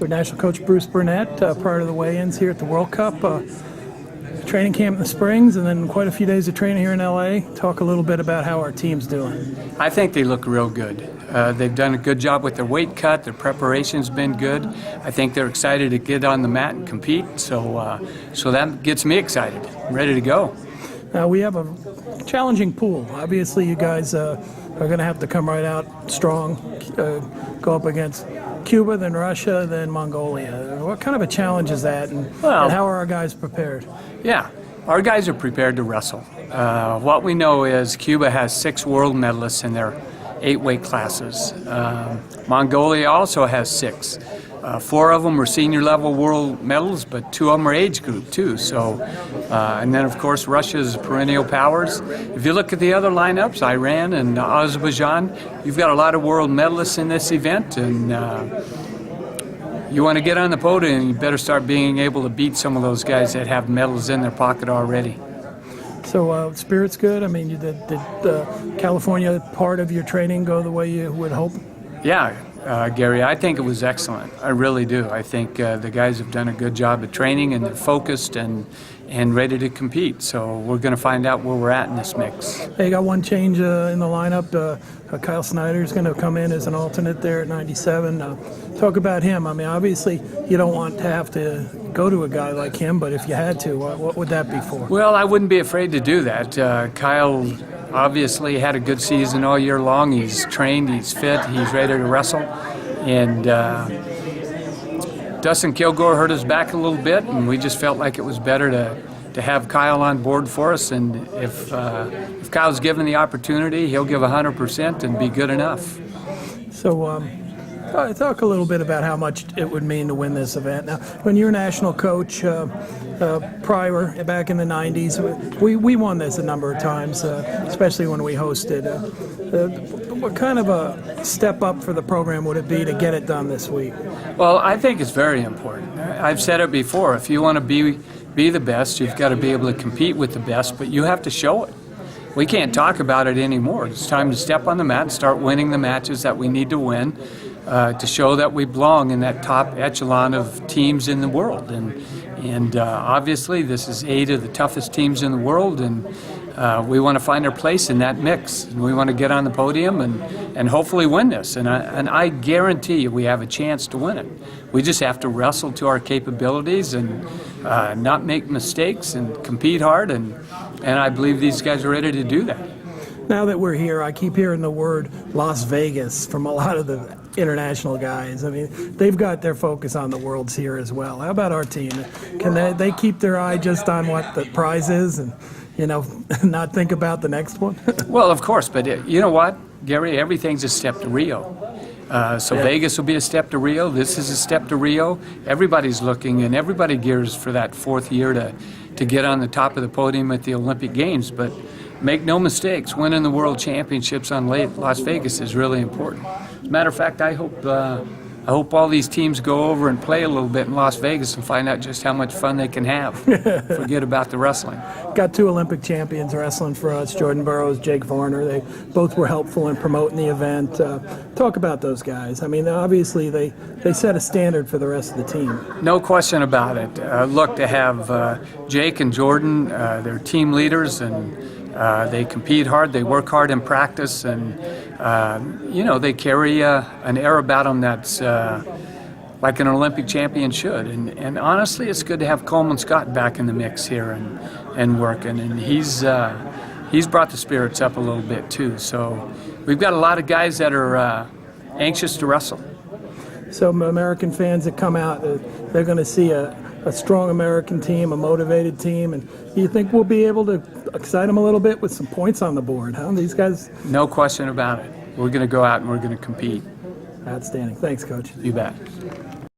Our national coach Bruce Burnett, prior to the weigh-ins here at the World Cup, training camp in the Springs, and then quite a few days of training here in LA. Talk a little bit about how our team's doing. I think they look real good. They've done a good job with their weight cut. Their preparation's been good. I think they're excited to get on the mat and compete. So that gets me excited. I'm ready to go. Now we have a challenging pool. Obviously, you guys are going to have to come right out strong. Go up against Cuba, then Russia, then Mongolia. What kind of a challenge is that, and how are our guys prepared? Yeah, our guys are prepared to wrestle. What we know is Cuba has 6 world medalists in their 8 weight classes. Mongolia also has 6. 4 of them are senior level world medals, but 2 of them are age group too. So, and then of course Russia's perennial powers. If you look at the other lineups, Iran and Azerbaijan, you've got a lot of world medalists in this event, and you want to get on the podium, you better start being able to beat some of those guys that have medals in their pocket already. So spirit's good. I mean, did California part of your training go the way you would hope? Yeah. Gary, I think it was excellent. I really do. I think the guys have done a good job of training, and they're focused and ready to compete. So we're going to find out where we're at in this mix. Hey, you got one change in the lineup. Kyle Snyder's going to come in as an alternate there at 97. Talk about him. I mean, obviously you don't want to have to go to a guy like him, but if you had to, what would that be for? Well, I wouldn't be afraid to do that. Kyle obviously had a good season all year long. He's trained, he's fit, he's ready to wrestle. And Dustin Kilgore hurt his back a little bit, and we just felt like it was better to have Kyle on board for us. And if Kyle's given the opportunity, he'll give 100% and be good enough. So talk a little bit about how much it would mean to win this event. Now, when you're national coach, prior, back in the 90s, we won this a number of times, especially when we hosted. What kind of a step up for the program would it be to get it done this week? Well, I think it's very important. I've said it before. If you want to be the best, you've got to be able to compete with the best, but you have to show it. We can't talk about it anymore. It's time to step on the mat and start winning the matches that we need to win to show that we belong in that top echelon of teams in the world. And obviously this is 8 of the toughest teams in the world, and we want to find our place in that mix. And we want to get on the podium and hopefully win this. And I guarantee you we have a chance to win it. We just have to wrestle to our capabilities and not make mistakes and compete hard. And I believe these guys are ready to do that. Now that we're here, I keep hearing the word Las Vegas from a lot of the international guys. I mean, they've got their focus on the Worlds here as well. How about our team? Can they keep their eye just on what the prize is and, not think about the next one? Well, of course, but you know what, Gary? Everything's a step to Rio. So yeah. Vegas will be a step to Rio. This is a step to Rio. Everybody's looking, and everybody gears for that 4th year to get on the top of the podium at the Olympic Games. But make no mistakes, winning the World Championships on Las Vegas is really important. As a matter of fact, I hope all these teams go over and play a little bit in Las Vegas and find out just how much fun they can have. Forget about the wrestling. Got 2 Olympic champions wrestling for us, Jordan Burroughs, Jake Varner. They both were helpful in promoting the event. Talk about those guys. I mean, obviously they set a standard for the rest of the team. No question about it. Look, to have Jake and Jordan, they're team leaders, and they compete hard, they work hard in practice, and they carry an air about them that's like an Olympic champion should. And honestly, it's good to have Coleman Scott back in the mix here and working. And he's brought the spirits up a little bit too. So we've got a lot of guys that are anxious to wrestle. So American fans that come out, they're going to see a strong American team, a motivated team, and you think we'll be able to excite them a little bit with some points on the board, huh? These guys? No question about it. We're going to go out and we're going to compete. Outstanding. Thanks, Coach. You bet.